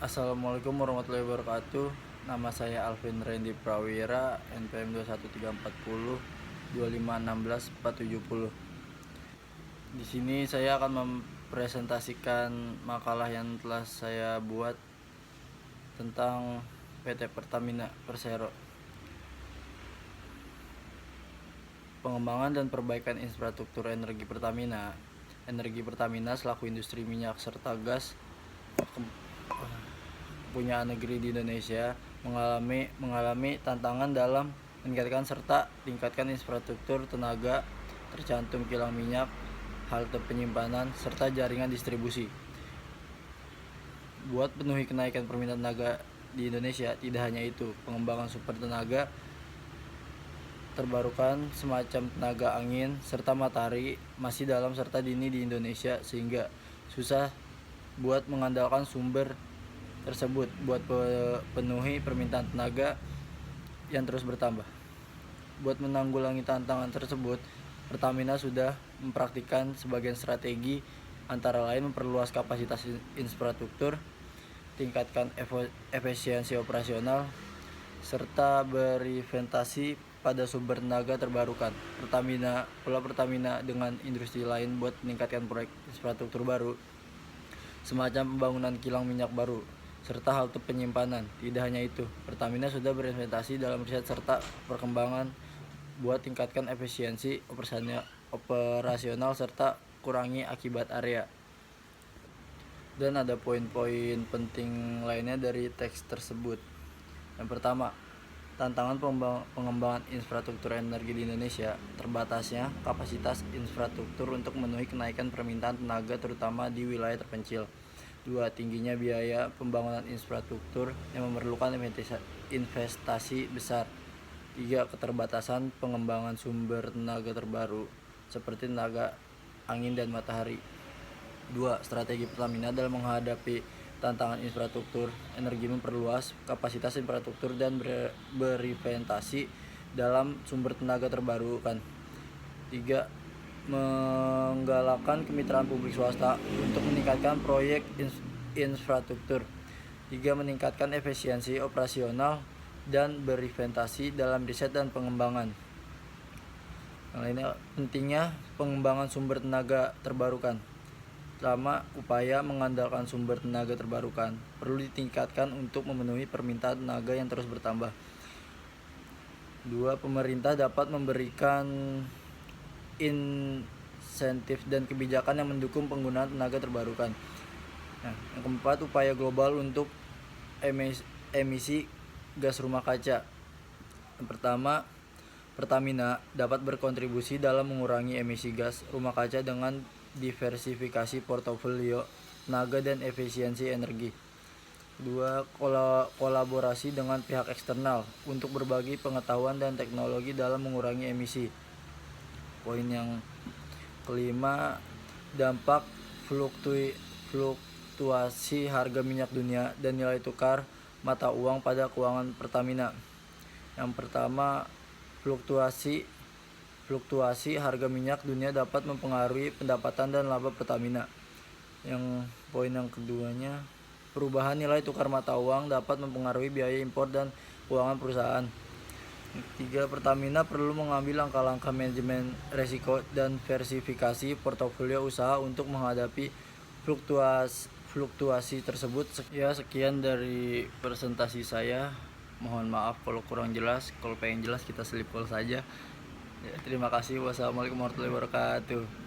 Assalamualaikum warahmatullahi wabarakatuh. Nama saya Alvin Randy Prawira, NPM 21340 2561470. Di sini saya akan mempresentasikan makalah yang telah saya buat tentang PT Pertamina Persero. Pengembangan dan perbaikan infrastruktur energi Pertamina. Energi Pertamina selaku industri minyak serta gas kepunyaan negeri di Indonesia mengalami tantangan dalam meningkatkan serta tingkatkan infrastruktur tenaga, tercantum kilang minyak, halte penyimpanan, serta jaringan distribusi. Buat penuhi kenaikan permintaan tenaga di Indonesia, tidak hanya itu, pengembangan sumber tenaga terbarukan semacam tenaga angin serta matahari masih dalam serta dini di Indonesia, sehingga susah buat mengandalkan sumber tersebut buat penuhi permintaan tenaga yang terus bertambah. Buat menanggulangi tantangan tersebut, Pertamina sudah mempraktikkan sebagian strategi, antara lain memperluas kapasitas infrastruktur, tingkatkan efisiensi operasional, serta berinvestasi pada sumber tenaga terbarukan. Pertamina dengan industri lain buat meningkatkan proyek infrastruktur baru, semacam pembangunan kilang minyak baru, serta halte penyimpanan. Tidak hanya itu, Pertamina sudah berinvestasi dalam riset serta perkembangan buat tingkatkan efisiensi operasional serta kurangi akibat area. Dan ada poin-poin penting lainnya dari teks tersebut. Yang pertama, tantangan pengembangan infrastruktur energi di Indonesia, terbatasnya kapasitas infrastruktur untuk memenuhi kenaikan permintaan tenaga terutama di wilayah terpencil. 2. Tingginya biaya pembangunan infrastruktur yang memerlukan investasi besar. 3. Keterbatasan pengembangan sumber tenaga terbaru seperti tenaga angin dan matahari. 2. Strategi Pertamina dalam menghadapi tantangan infrastruktur energi memperluas kapasitas infrastruktur dan berinvestasi dalam sumber tenaga terbarukan. 3. Menggalakkan kemitraan publik swasta untuk meningkatkan proyek infrastruktur. 3. Meningkatkan efisiensi operasional dan berinvestasi dalam riset dan pengembangan. Yang lainnya, pentingnya pengembangan sumber tenaga terbarukan. Pertama, upaya mengandalkan sumber tenaga terbarukan perlu ditingkatkan untuk memenuhi permintaan tenaga yang terus bertambah. 2. Pemerintah dapat memberikan insentif dan kebijakan yang mendukung penggunaan tenaga terbarukan. Yang keempat, upaya global untuk emisi gas rumah kaca. Yang pertama, Pertamina dapat berkontribusi dalam mengurangi emisi gas rumah kaca dengan diversifikasi portofolio tenaga dan efisiensi energi. 2. Kolaborasi dengan pihak eksternal untuk berbagi pengetahuan dan teknologi dalam mengurangi emisi. Poin yang kelima, dampak fluktuasi harga minyak dunia dan nilai tukar mata uang pada keuangan Pertamina. Yang pertama, fluktuasi harga minyak dunia dapat mempengaruhi pendapatan dan laba Pertamina. Yang poin yang keduanya, perubahan nilai tukar mata uang dapat mempengaruhi biaya impor dan keuangan perusahaan. 3. Pertamina perlu mengambil langkah-langkah manajemen risiko dan diversifikasi portofolio usaha untuk menghadapi fluktuasi tersebut. Sekian dari presentasi saya. Mohon maaf kalau kurang jelas. Kalau pengen jelas kita selip call saja. Terima kasih. Wassalamualaikum warahmatullahi wabarakatuh.